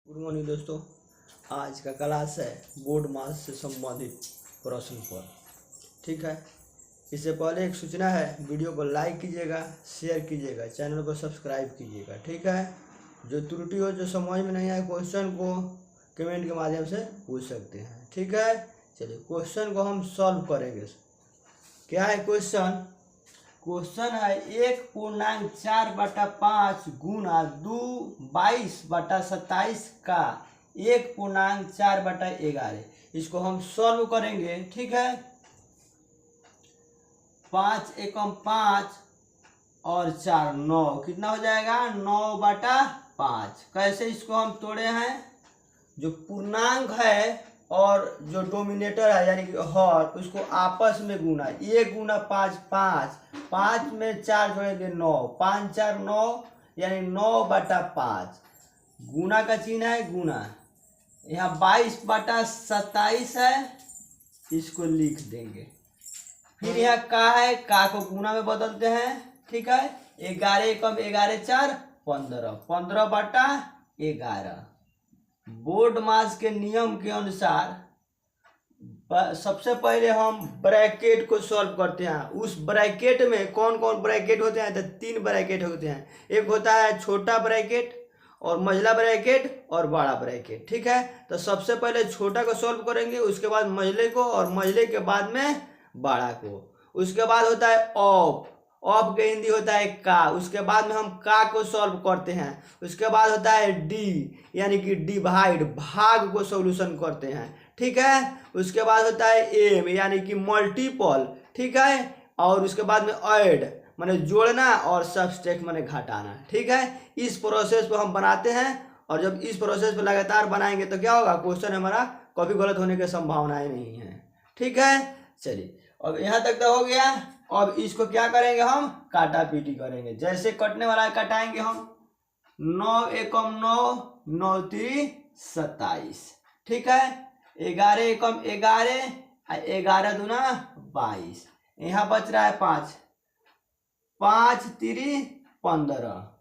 Good morning दोस्तों। आज का क्लास है बोर्ड मास से संबंधित प्रश्न पर। ठीक है, इससे पहले एक सूचना है, वीडियो को लाइक कीजिएगा, शेयर कीजिएगा, चैनल को सब्सक्राइब कीजिएगा। ठीक है, जो त्रुटि हो, जो समझ में नहीं आए, क्वेश्चन को कमेंट के माध्यम से पूछ सकते हैं। ठीक है, चलिए क्वेश्चन को हम सॉल्व करेंगे। क्या है क्वेश्चन? क्वेश्चन है 1.4/5 गुना 22/27 का 1.4/11। इसको हम सॉल्व करेंगे। ठीक है, 5 एकम 5 और 4 9, कितना हो जाएगा? 9/5। कैसे इसको हम तोड़े हैं? जो पूर्णांक है और जो डोमिनेटर है यानी कि हर, उसको आपस में गुना। 1 गुना 5 5, 5 में 4 जोड़ेंगे 9, 5 4 9 यानी 9/5। गुना का चिन्ह है गुना। यहाँ 22/27 है, इसको लिख देंगे। फिर यहाँ का है, का को गुना में बदलते हैं। ठीक है, 11 एकम 11 4 15, 15/11। बोर्ड मास के नियम के अनुसार सबसे पहले हम ब्रैकेट को सॉल्व करते हैं। उस ब्रैकेट में कौन कौन ब्रैकेट होते हैं? तो 3 ब्रैकेट होते हैं। एक होता है छोटा ब्रैकेट और मझला ब्रैकेट और बड़ा ब्रैकेट। ठीक है, तो सबसे पहले छोटा को सॉल्व करेंगे, उसके बाद मझले को, और मझले के बाद में बड़ा को। उसके बाद होता है ऑफ, ऑफ के हिंदी होता है का। उसके बाद में हम का को सॉल्व करते हैं। उसके बाद होता है डी यानी कि डिवाइड, भाग को सॉल्यूशन करते हैं। ठीक है, उसके बाद होता है एम यानी कि मल्टीपल। ठीक है, और उसके बाद में ऐड माने जोड़ना, और सब्सट्रैक्ट माने घटाना। ठीक है, इस प्रोसेस को हम बनाते हैं, और जब इस प्रोसेस को लगातार बनाएंगे तो क्या होगा? क्वेश्चन हमारा कभी गलत होने की संभावनाएं नहीं है। ठीक है, चलिए अब यहाँ तक तो हो गया। अब इसको क्या करेंगे? हम काटा पीटी करेंगे। जैसे कटने वाला कटाएंगे हम। 9 एकम 9, 9 3 27। ठीक है, 11 एकम 11, 11 दूना 22। यहाँ बच रहा है 5, 5 3 15,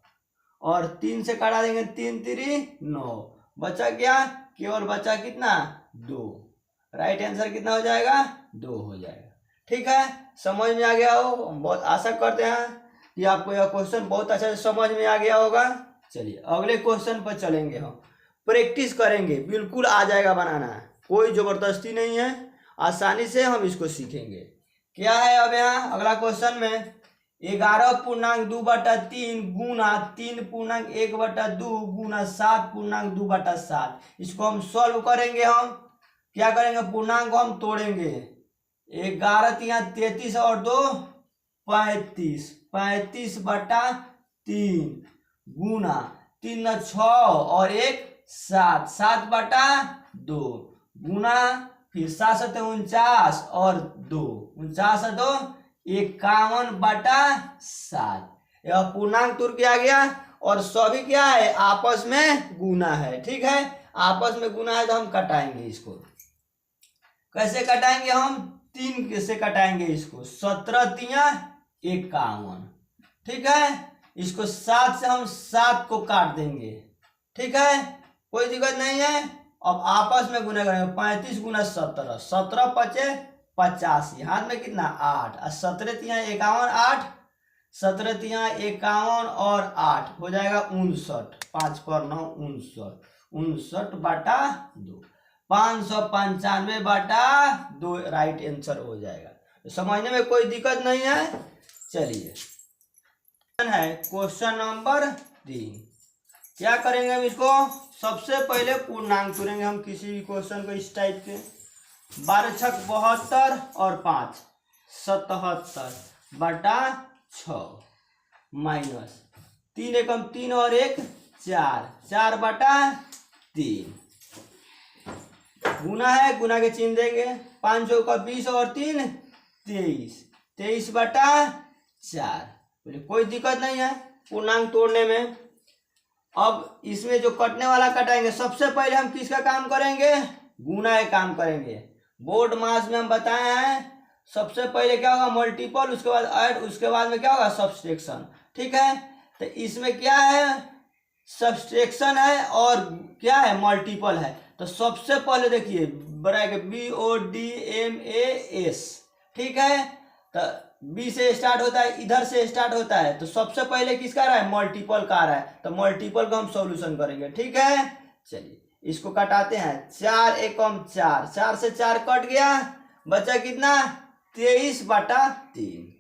और 3 से काटा देंगे, 3 3 9। बचा क्या? केवल बचा कितना? 2। राइट आंसर कितना हो जाएगा? 2 हो जाएगा। ठीक है, समझ में आ गया हो? बहुत आशा करते हैं कि आपको यह क्वेश्चन बहुत अच्छे से समझ में आ गया होगा। चलिए अगले क्वेश्चन पर चलेंगे। हम प्रैक्टिस करेंगे, बिल्कुल आ जाएगा बनाना, कोई जबरदस्ती नहीं है, आसानी से हम इसको सीखेंगे। क्या है अब यहाँ अगला क्वेश्चन में? 11.2/3 गुना 3.1/2 गुना 7.2/7। इसको हम सॉल्व करेंगे। हम क्या करेंगे? पूर्णांक को हम तोड़ेंगे। 11 3 33 और 2 35, 35/3 गुना 3 6 और 1 7, 7/2 गुना, फिर 7 49 और 2 49 और 2 51/7। यह पूर्णांक तुर किया गया, और सभी क्या है? आपस में गुना है। ठीक है, आपस में गुना है तो हम कटाएंगे इसको। कैसे कटाएंगे? हम 3 से कटाएंगे इसको। 17 3 51। ठीक है, इसको 7 से हम 7 को काट देंगे। ठीक है, कोई दिक्कत नहीं है। अब आपस में गुना करेंगे। 35 गुना 17, 17 5 85, हाथ में कितना? 8, और 17 3 51 8, 17 3 51 और 8 हो जाएगा 59। 5 पर 9 59, 59/2, 595/2 राइट आंसर हो जाएगा। तो समझने में कोई दिक्कत नहीं है। चलिए है क्वेश्चन नंबर 3। क्या करेंगे हम इसको? सबसे पहले पूर्णांक तोड़ेंगे हम किसी भी क्वेश्चन को इस टाइप के। 12 6 72 और 5 77/6 माइनस 3 एकम 3 और 1 4, 4/3 गुना है, गुना के चिन्ह देंगे। 5 चौका 20 और 3 23, 23/4। कोई दिक्कत नहीं है पूर्णांक तोड़ने में। अब इसमें जो कटने वाला कटाएंगे, सबसे पहले हम किसका काम करेंगे? गुना का काम करेंगे। बोर्ड मास में हम बताए हैं सबसे पहले क्या होगा? मल्टीपल, उसके बाद ऐड, उसके बाद में क्या होगा? सब्सट्रैक्शन। ठीक है, तो इसमें क्या है? सब्सट्रैक्शन है और क्या है, मल्टीपल है। तो सबसे पहले देखिए ब्रैकेट BODMAS, ठीक है। तो बी से स्टार्ट होता है, इधर से स्टार्ट होता है, तो सबसे पहले किसका आ रहा है, मल्टीपल का आ रहा है, तो मल्टीपल का हम सॉल्यूशन करेंगे, ठीक है। चलिए इसको कटाते हैं, 4 एकम 4, 4 से 4 कट गया, बचा कितना, 23/3।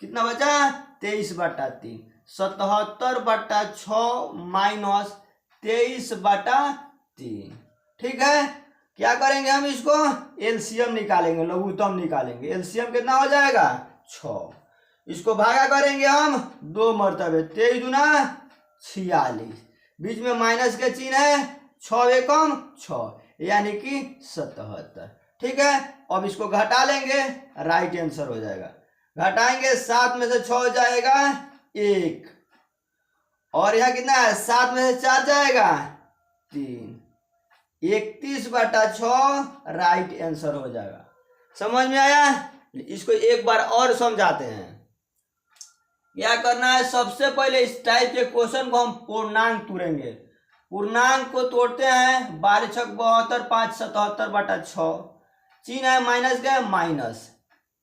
कितना बचा, 23/3। 77/6 माइनस 23/3, ठीक है। क्या करेंगे हम, इसको एलसीएम निकालेंगे, लघुत्तम निकालेंगे। एलसीएम कितना हो जाएगा, 6। इसको भागा करेंगे हम 2 मरतबे, 23 दूना 46, बीच में माइनस के चिन्ह है, 6 एकम 6 यानी कि 77, ठीक है। अब इसको घटा लेंगे, राइट आंसर हो जाएगा। घटाएंगे, 7 में से 6 जाएगा 1, और यहाँ कितना है, 7 में से 4 जाएगा 3, 31/6 राइट आंसर हो जाएगा। समझ में आया। इसको एक बार और समझाते हैं। क्या करना है, सबसे पहले इस टाइप के क्वेश्चन को हम पूर्णांक तोड़ेंगे। पूर्णांक को तोड़ते हैं, 12 छक 72, 5 77/6, चिन्ह है माइनस का, माइनस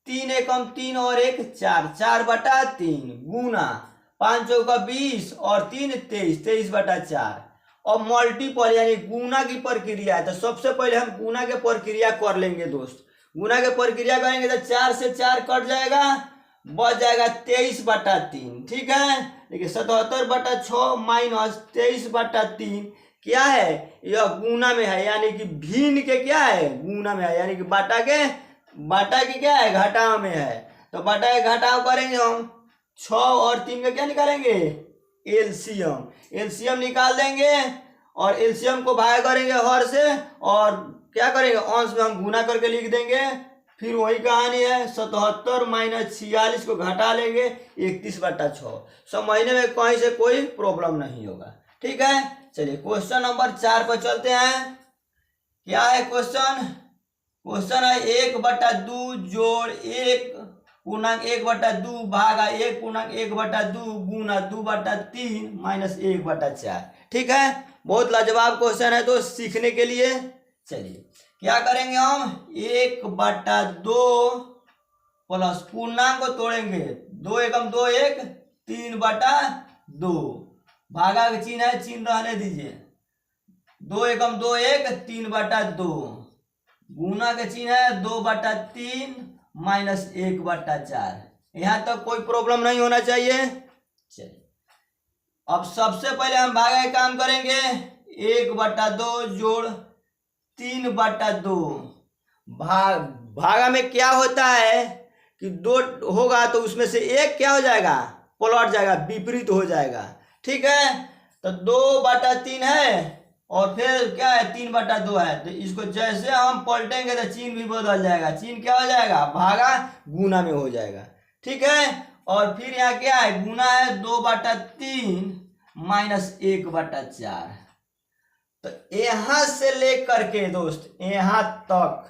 3 एकम 3 और 1 4, 4/3 गुना 5 चौका 20 और 3 23, 23/4। और मल्टीपल यानी गुना की प्रक्रिया है, तो सबसे पहले हम गुना के प्रक्रिया कर लेंगे दोस्त। गुना के प्रक्रिया करेंगे तो 4 से 4 कट जाएगा, बच जाएगा 23/3, ठीक है। देखिए 77/6 माइनस 23/3 क्या है, यह गुना में है, यानी कि भिन्न के क्या है, गुना में है, यानी कि बाटा की क्या है, घटाव में है। तो बाटा के घटाव करेंगे हम, 6 और 3 का क्या निकालेंगे, एलसीएम। एलसीएम निकाल देंगे और एलसीएम को भाग करेंगे हर से, और क्या करेंगे, अंश में हम गुना करके लिख देंगे। फिर वही कहानी है, 77 माइनस 46 को घटा लेंगे, 31/6। समझने में कहीं से कोई प्रॉब्लम नहीं होगा, ठीक है। चलिए क्वेश्चन नंबर 4 पर चलते हैं। क्या है क्वेश्चन, क्वेश्चन है 1/2 जोड़ 1 पूर्णांक 1/2 भागा 1 पूर्णांक 1/2 गुना 2/3 माइनस 1/4, ठीक है। बहुत लाजवाब क्वेश्चन है तो सीखने के लिए। चलिए क्या करेंगे हम, 1/2 प्लस पूर्णांक को तोड़ेंगे, 2 एकम 2 1 3/2 भागा का चिन्ह है, चिन्ह रहने दीजिए, 2 एकम 2 1 3/2 गुना के चिन्ह है 2/3 माइनस 1/4। यहां तक कोई प्रॉब्लम नहीं होना चाहिए। चलिए अब सबसे पहले हम भागा का काम करेंगे, 1/2 जोड़ 3/2 भागा में क्या होता है कि 2 होगा तो उसमें से एक क्या हो जाएगा, पलट जाएगा, विपरीत हो जाएगा, ठीक है। तो 2/3 है और फिर क्या है, 3/2 है, तो इसको जैसे हम पलटेंगे तो चिन्ह भी बदल जाएगा, चिन्ह क्या हो जाएगा, भागा गुना में हो जाएगा, ठीक है। और फिर यहाँ क्या है, गुना है 2/3 माइनस 1/4। तो यहां से लेकर के दोस्त यहां तक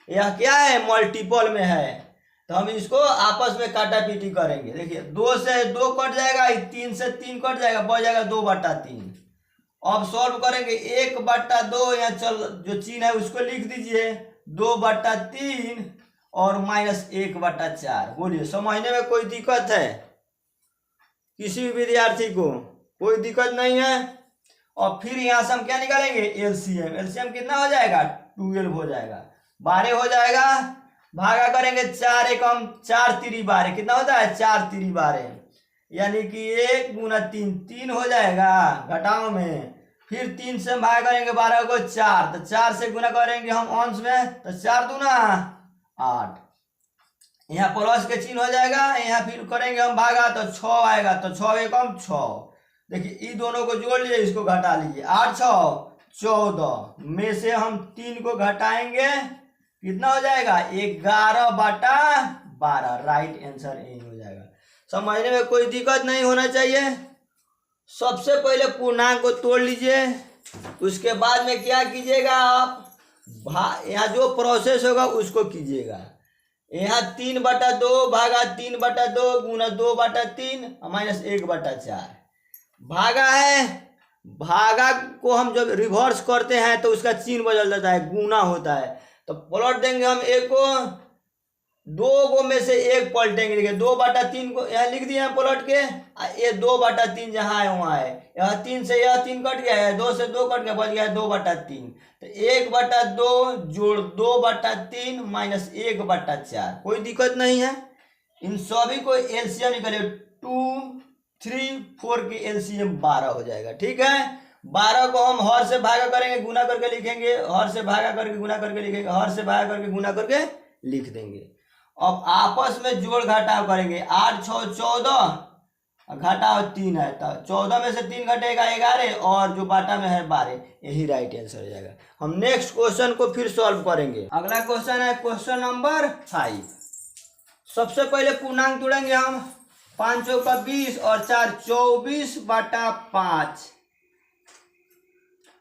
यह क्या है, मल्टीपल में है, तो हम इसको आपस में काटा पीटी करेंगे। देखिए 2 से 2 कट जाएगा, 3 से 3 कट जाएगा, बच जाएगा 2/3। अब सॉल्व करेंगे, 1/2 यहाँ चल जो चिन्ह है उसको लिख दीजिए, 2/3 और माइनस 1/4। बोलिए समझने में कोई दिक्कत है, किसी भी विद्यार्थी को कोई दिक्कत नहीं है। और फिर यहाँ से हम क्या निकालेंगे, एलसीएम। एलसीएम कितना हो जाएगा, 12 हो जाएगा, 12 हो जाएगा, भागा करेंगे 4 एकम 4 3 12, कितना होता है, 4 3 12, यानी कि 1 गुना 3 3 हो जाएगा घटाओ में। फिर 3 से भाग करेंगे 12 को 4, तो 4 से गुना करेंगे हम अंश में, तो 4 दूना 8, यहाँ प्लस के चिन्ह हो जाएगा, यहाँ फिर करेंगे हम भागा तो 6 आएगा, तो 6 एकम 6। देखिए इन दोनों को जोड़ लीजिए, इसको घटा लीजिए, 8 6 14 में से हम 3 को घटाएंगे, कितना हो जाएगा, 11/12। राइट आंसर यही हो जाएगा। समझने में कोई दिक्कत नहीं होना चाहिए। सबसे पहले पूर्णांक को तोड़ लीजिए, उसके बाद में क्या कीजिएगा आप, यहाँ जो प्रोसेस होगा उसको कीजिएगा। यहाँ 3/2 भागा 3/2 गुना 2/3 माइनस 1/4 भागा है, भागा को हम जब रिवर्स करते हैं तो उसका चिन्ह बदल जाता है, गुना होता है। तो पलट देंगे हम एक को, दो गो में से एक पलटेंगे। देखिए 2/3 को यहाँ लिख दिए हैं पलट के, ये 2/3 जहाँ है वहाँ है, यह 3 से यह 3 कट गया है, 2 से 2 कट गया, बच गया 2/3। तो 1/2 जोड़ 2/3 माइनस 1/4, कोई दिक्कत नहीं है। इन सभी को एलसीएम निकालिए, 2, 3, 4 की एलसीएम 12 हो जाएगा। ठीक है, 12 को हम हर से भागा करेंगे, गुना करके लिखेंगे, हर से भागा करके गुना करके लिखेंगे, हर से भागा करके गुना करके लिख देंगे। अब आपस में जोड़ घटाव करेंगे, 8 6 14, घटाव 3 है, तो 14 में से 3 घटेगा 11, और जो बाटा में है 12, यही राइट आंसर हो जाएगा। हम नेक्स्ट क्वेश्चन को फिर सॉल्व करेंगे। अगला क्वेश्चन है क्वेश्चन नंबर 5। सबसे पहले पूर्णांक जोड़ेंगे हम, 5 चौका 20 और 4 24/5,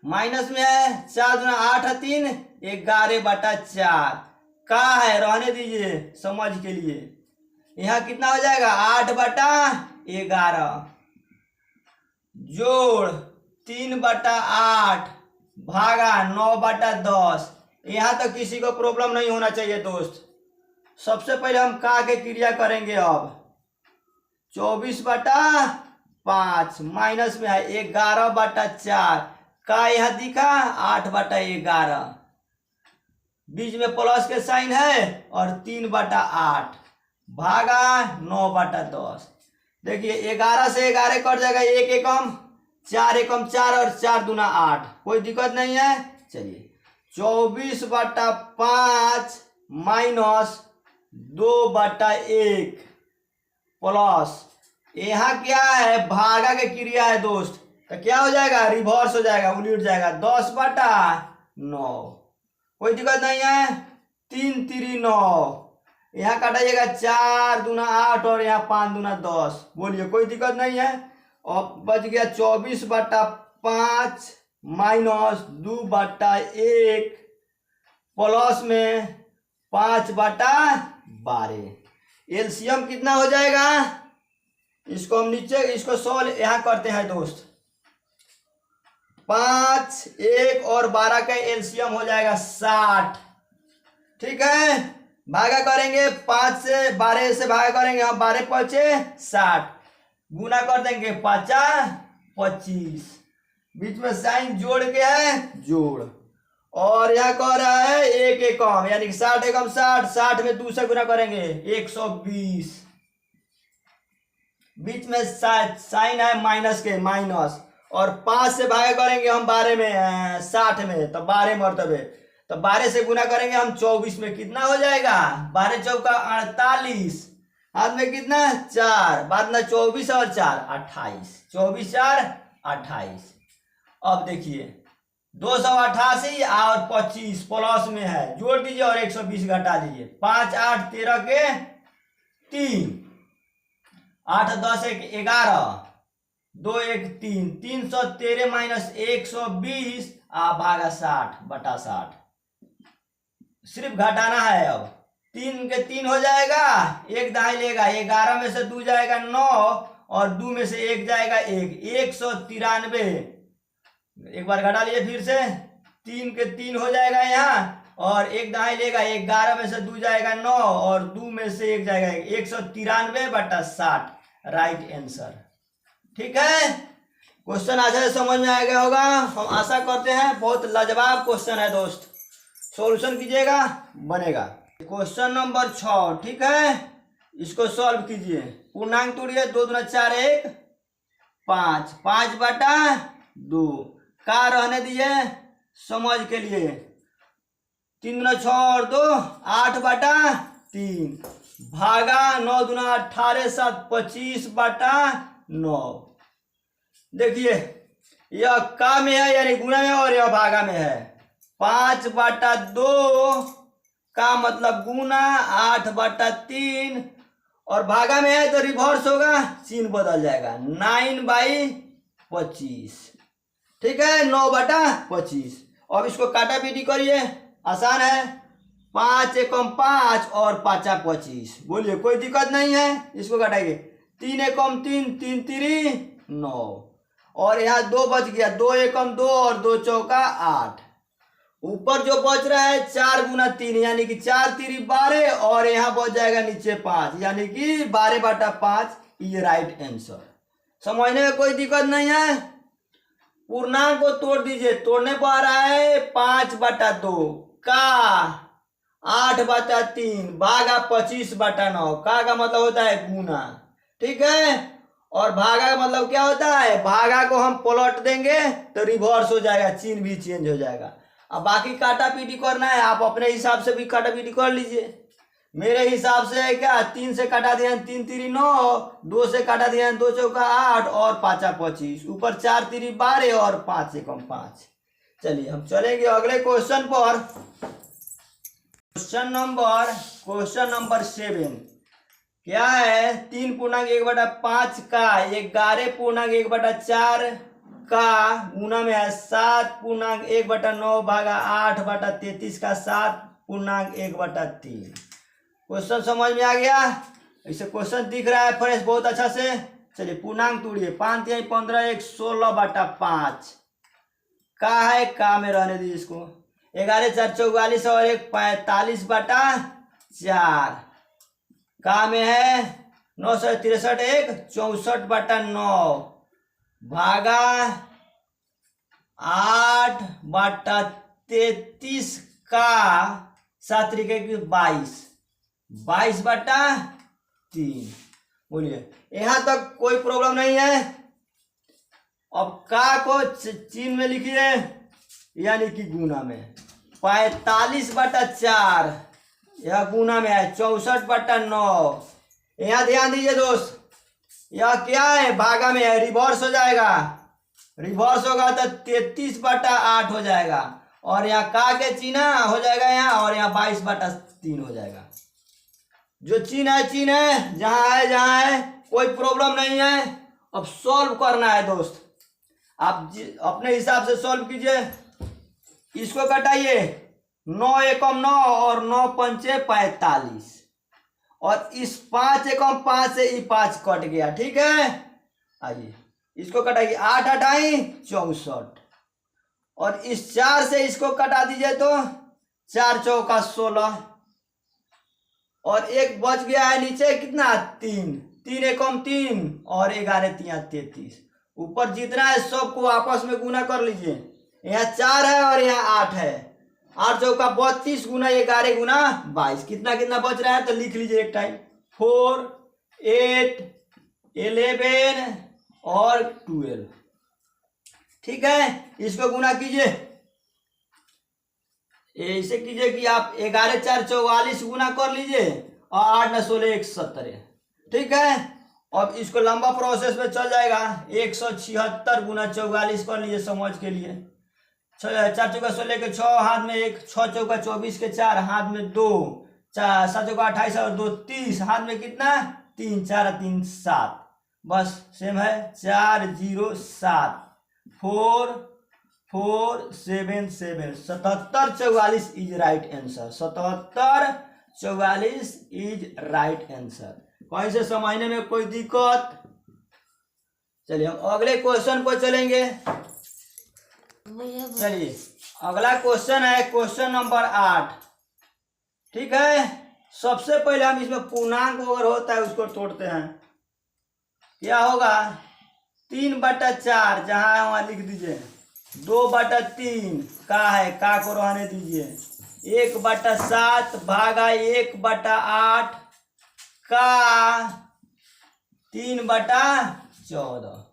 माइनस में है 4 दूना 8 है 3, 11/4 का है, रहने दीजिए समझ के लिए। यहाँ कितना हो जाएगा, 8/11 जोड़ 3/8 भागा 9/10। यहाँ तो किसी को प्रॉब्लम नहीं होना चाहिए दोस्त। सबसे पहले हम का के क्रिया करेंगे। अब 24/5 माइनस में है 11/4, का यहाँ दिखा 8/11, बीच में प्लस के साइन है, और 3/8 भागा 9/10। देखिए 11 से 11 कट जाएगा, 1 एकम 4 एकम 4 और 4 दूना 8, कोई दिक्कत नहीं है। चलिए 24/5 माइनस 2/1 प्लस, यहाँ क्या है, भागा के क्रिया है दोस्त, तो क्या हो जाएगा, रिवर्स हो जाएगा, उलट जाएगा, 10/9, कोई दिक्कत नहीं है। 3 3 9, यहाँ काटाइएगा 4 दूना 8 और यहाँ 5 दूना 10, बोलिए कोई दिक्कत नहीं है। और बच गया 24/5 माइनस 2/1 प्लस में 5/12। एलसीएम कितना हो जाएगा, इसको हम नीचे इसको सॉल्व यहाँ करते हैं दोस्त। 5 1 और 12 का एलसीएम हो जाएगा 60। ठीक है, भागा करेंगे 5 से 12 से भागा करेंगे हम, 12 पचे 60, गुना कर देंगे 5 25, बीच में साइन जोड़ के है जोड़, और यहाँ कह रहा है 1 एकम, यानी कि 60 एकम 60, 60 में 2 से गुना करेंगे 120, बीच में साइन है माइनस के माइनस, और 5 से भागा करेंगे हम 12 में 60 में, तो 12 मरतबे, तो 12 से गुना करेंगे हम 24 में, कितना हो जाएगा, 12 चौका 48, हाथ में कितना 4, बाद में 24 और 4 28, 24 4 28। अब देखिए 288 और 25 प्लस में है, जोड़ दीजिए और 120 घटा दीजिए, 5 8 13 के 3, 8 10 1 11, 2 1 3, 313 माइनस 120 भागा 60/60, सिर्फ घटाना है। अब 3 के 3 हो जाएगा, 1 दाएं लेगा, 11 में से 2 जाएगा 9, और 2 में से 1 जाएगा 1, 193, एक बार घटा लिए फिर से, 3 के 3 हो जाएगा यहाँ, और 1 दाएं लेगा, 11 में से 2 जाएगा 9, और 2 में से 1 जाएगा 193/60, राइट आंसर। ठीक है, क्वेश्चन अच्छा से समझ में आ गया होगा, हम आशा करते हैं। बहुत लाजवाब क्वेश्चन है दोस्त, सॉल्यूशन कीजिएगा बनेगा। क्वेश्चन नंबर 6, ठीक है, इसको सॉल्व कीजिए। पूर्णांक तोड़िए, 2 दूना 4 1 5, 5/2 का रहने दीजिए समझ के लिए, 3 दूना 6 और 2 8/3 भागा 9 दूना 18 7 25/9। देखिए यह का में है यानी गुणा में, और यह भागा में है। 5/2 का मतलब गुना, 8/3 और भागा में है तो रिवर्स होगा, चिन्ह बदल जाएगा, 9/25। ठीक है, 9/25। अब इसको काटा पीटी करिए, आसान है, 5 एकम 5 और 5 25, बोलिए कोई दिक्कत नहीं है। इसको काटाइए, 3 एकम 3, 3 3 9, और यहाँ 2 बच गया, 2 एकम 2 और 2 चौका 8। ऊपर जो बच रहा है 4 गुना 3 यानी कि 4 तिरी 12 और यहाँ बच जाएगा नीचे 5 यानी कि 12/5। ये राइट आंसर। समझने में कोई दिक्कत नहीं है। पूर्णांक को तोड़ दीजिए, तोड़ने पर आ रहा है 5/2 का 8/3 भागा 25/9। का मतलब होता है गुना, ठीक है। और भागा का मतलब क्या होता है, भागा को हम पलट देंगे तो रिवर्स हो जाएगा, चिन्ह भी चेंज हो जाएगा। अब बाकी काटा पीटी करना है, आप अपने हिसाब से भी काटा पीटी कर लीजिए। मेरे हिसाब से है क्या, 3 से काटा दिया 3 तिरी 9, 2 से काटा दिया 2 चौका 8 और 5 25, ऊपर 4 तिरी 12 और 5 एकम 5। चलिए हम चलेंगे अगले क्वेश्चन पर। क्वेश्चन नंबर 7 क्या है, 3.1/5 का 11.1/4 का गुना में है 7.1/9 भागा 8/33 का 7.1/3। क्वेश्चन समझ में आ गया। इसे क्वेश्चन दिख रहा है फ्रेंड्स बहुत अच्छा से। चलिए पूर्णांक तोड़िए, 5 3 15 1 16/5 का है, का में रहने दीजिए इसको। 11 4 44 और 1 45/4 का में है 9 63 1 64/9 भागा 8/33 का 7 3 22/3। बोलिए यहाँ तक कोई प्रॉब्लम नहीं है। अब का को चिन्ह में लिखिए यानी कि गुना में। 45/4 यह गुना में है 64/9। यहाँ ध्यान दीजिए दोस्त, यह क्या है, भागा में है, रिवर्स हो जाएगा। रिवर्स होगा तो 33/8 हो जाएगा और यहाँ का के चिन्ह हो जाएगा यहाँ, और यहाँ 22/3 हो जाएगा। जो चिन्ह है जहाँ है कोई प्रॉब्लम नहीं है। अब सॉल्व करना है दोस्त, आप अपने हिसाब से सॉल्व कीजिए। इसको कटाइए, 9 एकम 9 और 9 पंचे 45 और इस 5 एकम 5 से ये 5 कट गया, ठीक है। आइए इसको कटाइए, 8 8 64 और इस 4 से इसको कटा दीजिए तो 4 चौका 16 और एक बच गया है नीचे कितना 3 3 एकम 3 और 11 3 33। ऊपर जितना है सबको आपस में गुना कर लीजिए। यहाँ 4 है और यहाँ 8 है, 8 चौका 32 गुना 11 गुना 22। कितना कितना बच रहा है तो लिख लीजिए एक टाइम, 4 8 11 और 12, ठीक है। इसको गुना कीजिए, ऐसे कीजिए कि आप 11 4 44 गुना कर लीजिए और 8 9 16 170, ठीक है। अब इसको लंबा प्रोसेस में चल जाएगा, 176 गुना 44 कर लीजिए समझ के लिए। 4 चौका 16 के 6 हाथ में 1, 6 चौका 24 के 4 हाथ में 2, 7 चौका 28 और 2 30 हाथ में कितना 3 4 3 7, बस सेम है 4 0 7 4 4 7 7। 77 44 is right answer. 77 44 is right answer. कहीं से समझने में कोई दिक्कत? चलिए हम अगले क्वेश्चन पर चलेंगे। चलिए अगला क्वेश्चन है क्वेश्चन नंबर 8, ठीक है। सबसे पहले हम इसमें पूर्णांक अगर होता है उसको तोड़ते हैं। क्या होगा, 3/4 जहां है वहां लिख दीजिए, 2/3 का है, का को रहने दीजिए, 1/7 भागा 1/8 का 3/14।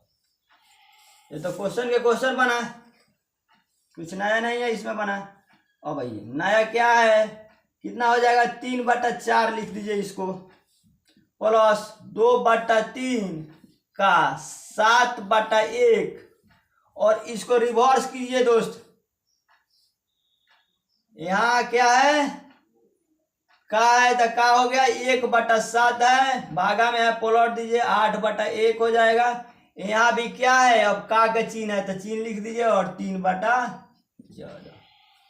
ये तो क्वेश्चन के क्वेश्चन बना, कुछ नया नहीं है इसमें बना। अब भाई नया क्या है, कितना हो जाएगा 3/4 लिख दीजिए इसको, प्लस 2/3 का 7/1 और इसको रिवर्स कीजिए दोस्त। यहाँ क्या है, का है तो का हो गया 1/7 है, भागा में है पलट दीजिए 8/1 हो जाएगा। यहाँ भी क्या है, अब का के चिन्ह है तो चिन्ह लिख दीजिए और 3/14।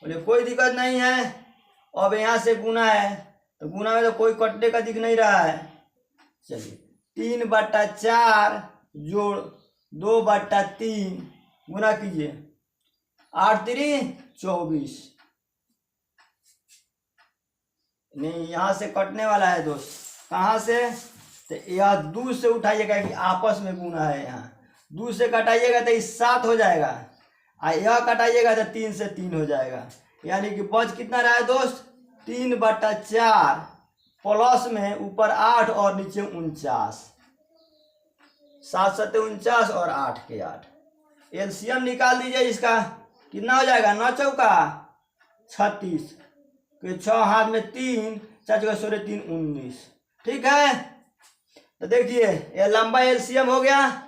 बोले कोई दिक्कत नहीं है। अब यहाँ से गुना है तो गुना में तो कोई कटने का दिख नहीं रहा है। चलिए 3/4 जोड़ 2/3 गुना कीजिए, 8 3 24। नहीं, यहाँ से कटने वाला है दोस्त, कहाँ से? तो यह 2 से उठाइएगा कि आपस में गुना है, यहाँ 2 से कटाइएगा तो 7 हो जाएगा, और यह कटाइएगा तो 3 से 3 हो जाएगा। यानी कि बच कितना रहा है दोस्त? 3/4 प्लस में ऊपर 8 और नीचे 49, 7 7 49 और 8 के 8। एलसीएम निकाल दीजिए इसका, कितना हो जाएगा? 9 चौका 36 के 6 हाथ में 3, 4 चौका 16 3 19। ठीक है, तो देखिए यह लंबा एलसीएम हो गया,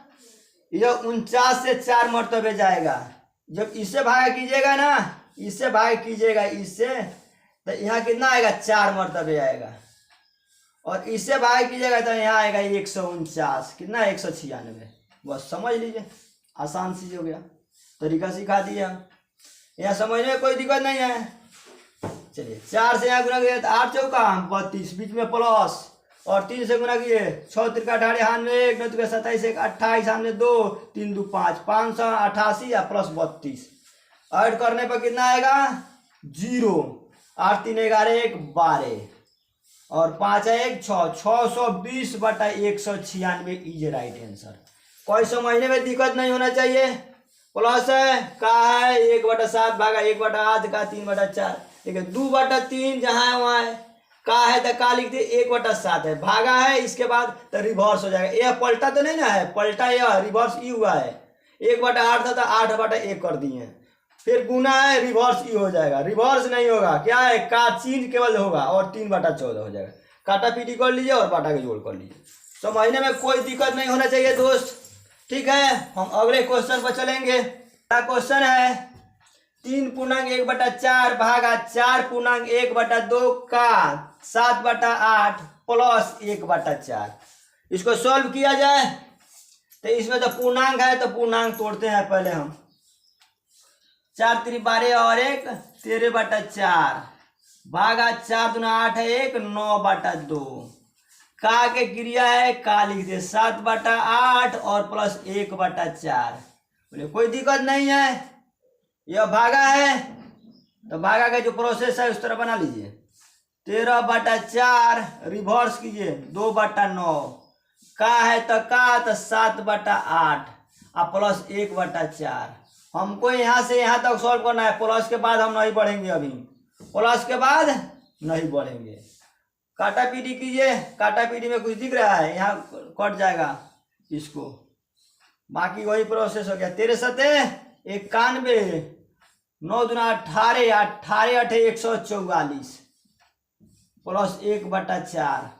यह 49 से 4 मरतबे जाएगा। जब इससे भाग कीजिएगा ना, इससे भाग कीजिएगा इससे, तो यहाँ कितना आएगा? 4 मरतबे आएगा, और इससे भाग कीजिएगा तो यहाँ आएगा 149, कितना? 196। बस समझ लीजिए, आसान चीज हो गया, तरीका सिखा दिया, यहाँ समझने में कोई दिक्कत नहीं है। चलिए 4 से यहाँ गुना किया तो 8 चौका 32, बीच में प्लस, और 3 से गुना किए 6 3 18 हाथ में 1 9 3 27 1 28 हाथ में 2 3 2 5 588 या प्लस 32। ऐड करने पर कितना आएगा? 0, 8 3 11 1 12, और 5 1 6, 620/196 इज राइट आंसर। कोई समझने में दिक्कत नहीं होना चाहिए। प्लस है का है 1/7 भागा 1/8 का 3/4, देखिए 2/3 जहाँ है वहाँ है, का है तो का लिख दिए, 1/7 है, भागा है इसके बाद तो रिवर्स हो जाएगा। यह पलटा तो नहीं ना है, पलटा यह रिवर्स ई हुआ है, 1/8 था तो 8/1 कर दिए, फिर गुना है रिवर्स ई हो जाएगा, रिवर्स नहीं होगा, क्या है का चीज केवल होगा, और 3/14 हो जाएगा। काटा पीटी कर लीजिए और बाटा के जोड़ कर लीजिए, समझने में कोई दिक्कत नहीं होना चाहिए दोस्त। ठीक है, हम अगले क्वेश्चन पर चलेंगे। क्वेश्चन है 3/1/4 भागा 4/1/2 का 7/8 प्लस 1/4। इसको सॉल्व किया जाए तो इसमें तो पूर्णांक है, तो पूर्णांक तोड़ते हैं पहले हम। 4 3 12 और 1 13/4 भागा 4 दूना 8 है 1 9/2, का के क्रिया है का लिख दे 7/8 और प्लस 1/4। बोले कोई दिक्कत नहीं है, यह भागा है तो भागा का जो प्रोसेस है उस तरह बना लीजिए। 13/4 रिवर्स कीजिए 2/9, का है तो का तो 7/8 और प्लस 1/4। हमको यहाँ से यहाँ तक सॉल्व करना है, प्लस के बाद हम नहीं बढ़ेंगे, अभी प्लस के बाद नहीं बढ़ेंगे। काटा पीटी कीजिए, काटा पीटी में कुछ दिख रहा है, यहाँ कट जाएगा इसको, बाकी वही प्रोसेस हो गया। 13 7 91, 9 दूना 18 18 8 144 प्लस 1/4।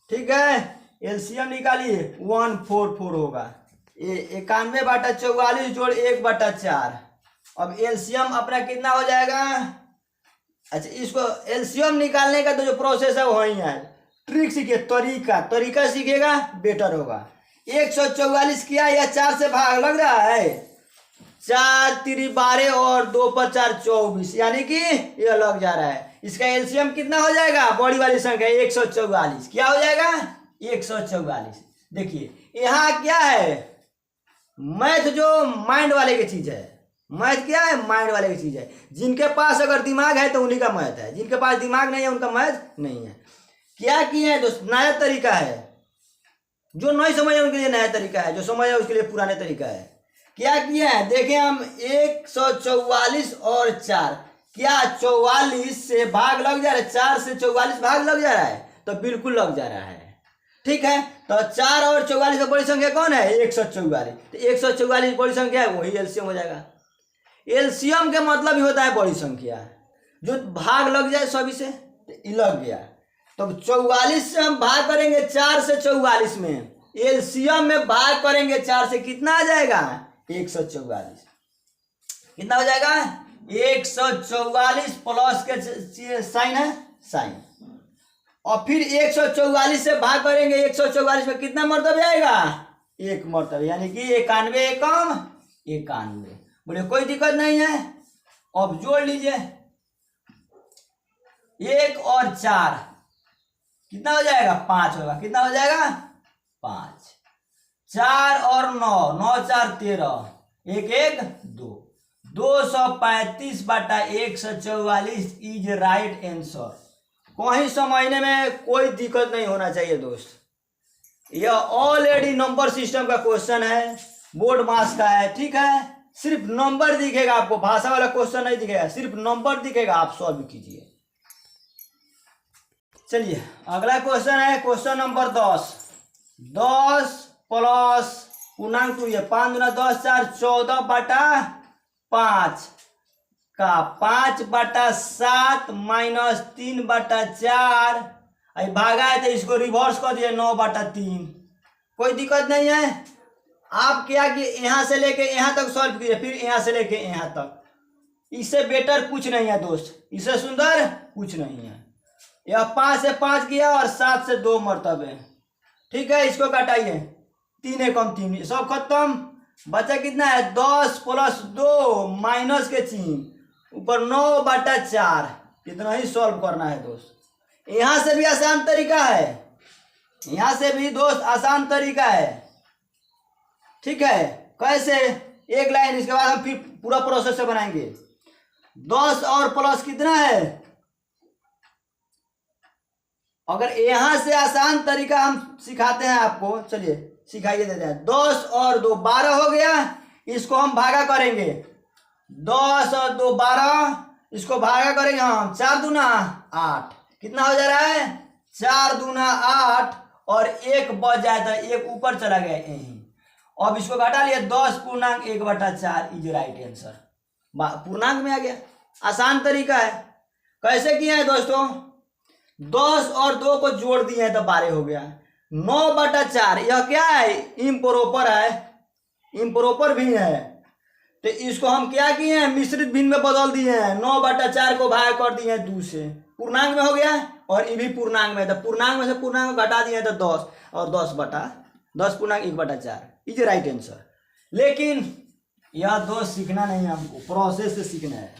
ठीक है, एलसीएम निकालिए 144 होगा, 91/44 जोड़ 1/4। अब एलसीएम अपना कितना हो जाएगा? अच्छा, इसको एलसीएम निकालने का तो जो प्रोसेस है वही है, ट्रिक सीखिए, तरीका सीखिएगा बेटर होगा। 144 किया या 4 से भाग लग रहा है, 4 3 12 और 2 पर 4 24, यानी कि यह लग जा रहा है। इसका एलसीएम कितना हो जाएगा? बड़ी वाली संख्या 144, क्या हो जाएगा? 144। देखिए यहाँ क्या है, मैथ जो माइंड वाले की चीज है, मैथ क्या है? माइंड वाले की चीज है। जिनके पास अगर दिमाग है तो उन्हीं का मैथ है, जिनके पास दिमाग नहीं है उनका मैथ नहीं है। क्या किए हैं दोस्त? नया तरीका है, जो नहीं समझे उनके लिए नया तरीका है, जो समझे उसके लिए पुराने तरीका है। क्या किया है देखें हम, 144 और 4, क्या 44 से भाग लग जा रहा है? 4 से 44 भाग लग जा रहा है, तो बिल्कुल लग जा रहा है। ठीक है, तो 4 और 44 से बड़ी संख्या कौन है? 144। तो 144 बड़ी संख्या है, वही एलसीएम हो जाएगा। एलसीएम के मतलब ही होता है बड़ी संख्या, जो भाग लग जाए सभी से, तो लग गया। तो 44 से हम भाग करेंगे 4 से 44 में, एलसीएम में भाग करेंगे 4 से, कितना आ जाएगा? 144। कितना हो जाएगा? 144 प्लस के साइन है साइन, और फिर 144 से भाग करेंगे 144 में, कितना मरतबे आएगा? 1 मरतबे, यानी कि 91 एकम 91। बोले कोई दिक्कत नहीं है। अब जोड़ लीजिए 1 और 4, कितना हो जाएगा? 5 होगा। कितना हो जाएगा? 5। 4 और 9, 9 4 13, 1 1 2, 235/144 इज राइट आंसर। कहीं समझने में कोई दिक्कत नहीं होना चाहिए दोस्त। यह ऑलरेडी नंबर सिस्टम का क्वेश्चन है, बोर्ड मास का है, ठीक है। सिर्फ नंबर दिखेगा आपको, भाषा वाला क्वेश्चन नहीं दिखेगा, सिर्फ नंबर दिखेगा, आप सॉल्व कीजिए। चलिए अगला क्वेश्चन है क्वेश्चन नंबर 10। 10 प्लस पूर्णांक 2 है 5 दूना 10 4 14/5 का 5/7 माइनस 3/4 भागा है तो इसको रिवर्स कर दिए 9/3। कोई दिक्कत नहीं है। आप क्या कि यहाँ से लेके यहाँ तक सॉल्व कीजिए, फिर यहाँ से लेके यहाँ तक। इससे बेटर कुछ नहीं है दोस्त, इससे सुंदर कुछ नहीं है। यह 5 से 5 किया और 7 से 2 मरतबे, ठीक है। इसको घटाइए 3 एकम 3, सब खत्म। बचा कितना है 10 प्लस 2 माइनस के चिन्ह ऊपर 9/4। इतना ही सॉल्व करना है दोस्त। यहाँ से भी आसान तरीका है, यहाँ से भी दोस्त आसान तरीका है, ठीक है। कैसे? एक लाइन, इसके बाद हम फिर पूरा प्रोसेस से बनाएंगे। 10 और प्लस कितना है? अगर यहाँ से आसान तरीका हम सिखाते हैं आपको, चलिए सिखाइए देते हैं। 10 और 2 12 हो गया, इसको हम भागा करेंगे। 10 और 2 12, इसको भागा करेंगे हम 4 दूना 8। कितना हो जा रहा है 4 दूना 8 और 1 बच जाए तो 1 ऊपर चला गया यहीं। अब इसको घटा लिया 10 पूर्णांक 1/4 इज राइट आंसर। पूर्णांक में आ गया, आसान तरीका है। कैसे किया है दोस्तों? 10 और 2 को जोड़ दिए हैं तो 12 हो गया। 9/4 यह क्या है? इम्प्रॉपर है, इम्प्रॉपर भिन्न है। तो इसको हम क्या किए हैं? मिश्रित भिन्न में बदल दिए हैं। 9/4 को भाग कर दिए हैं 2 से, पूर्णांक में हो गया और ये भी पूर्णांक में। तो पूर्णांक में से पूर्णांक को घटा दिए तो 10 और 10 पूर्णांक 1/4 इज राइट आंसर। लेकिन यह दोस्त सीखना नहीं है हमको, प्रोसेस से सीखना है,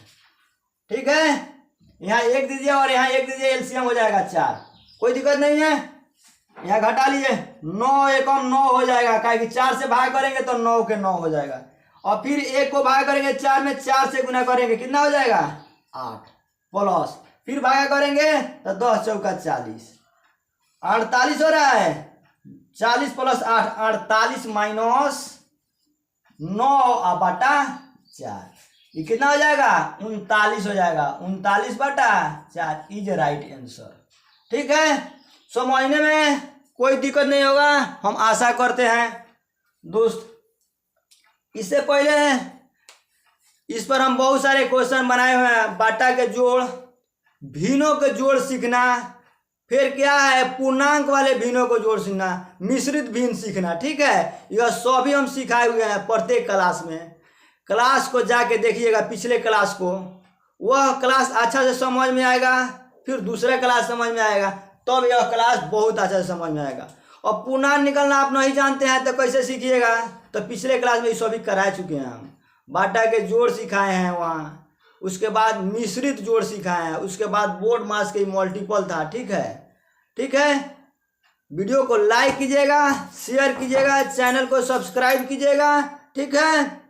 ठीक है। यहाँ 1 दीजिए और यहाँ 1 दीजिए, एलसीएम हो जाएगा 4, कोई दिक्कत नहीं है। यहाँ घटा लीजिए 9 एकम 9 हो जाएगा, क्या कि 4 से भाग करेंगे तो 9 के 9 हो जाएगा। और फिर 1 को भाग करेंगे 4 में, 4 से गुना करेंगे कितना हो जाएगा 8 प्लस, फिर भागा करेंगे तो 10 चौका 40, 48 हो रहा है। 40 प्लस 8 48 माइनस 9/4 ये कितना हो जाएगा 39 हो जाएगा। 39/4 इज राइट आंसर, ठीक है। समझने में कोई दिक्कत नहीं होगा, हम आशा करते हैं दोस्त। इससे पहले इस पर हम बहुत सारे क्वेश्चन बनाए हुए हैं। बाटा के जोड़, भिन्नों के जोड़ सीखना, फिर क्या है पूर्णांक वाले भिन्नों को जोड़ सीखना, मिश्रित भिन्न सीखना, ठीक है। यह सभी हम सिखाए हुए हैं प्रत्येक क्लास में। क्लास को जाके देखिएगा, पिछले क्लास को, वह क्लास अच्छा से समझ में आएगा, फिर दूसरा क्लास समझ में आएगा, तब यह क्लास बहुत अच्छा से समझ में आएगा। और पूर्णांक निकलना आप नहीं जानते हैं तो कैसे सीखिएगा? तो पिछले क्लास में ये सभी करा चुके हैं हम। बाटा के जोड़ सिखाए हैं वहाँ, उसके बाद मिश्रित जोड़ सिखाए हैं, उसके बाद बोर्ड मास के मल्टीपल था, ठीक है। ठीक है, वीडियो को लाइक कीजिएगा, शेयर कीजिएगा, चैनल को सब्सक्राइब कीजिएगा, ठीक है।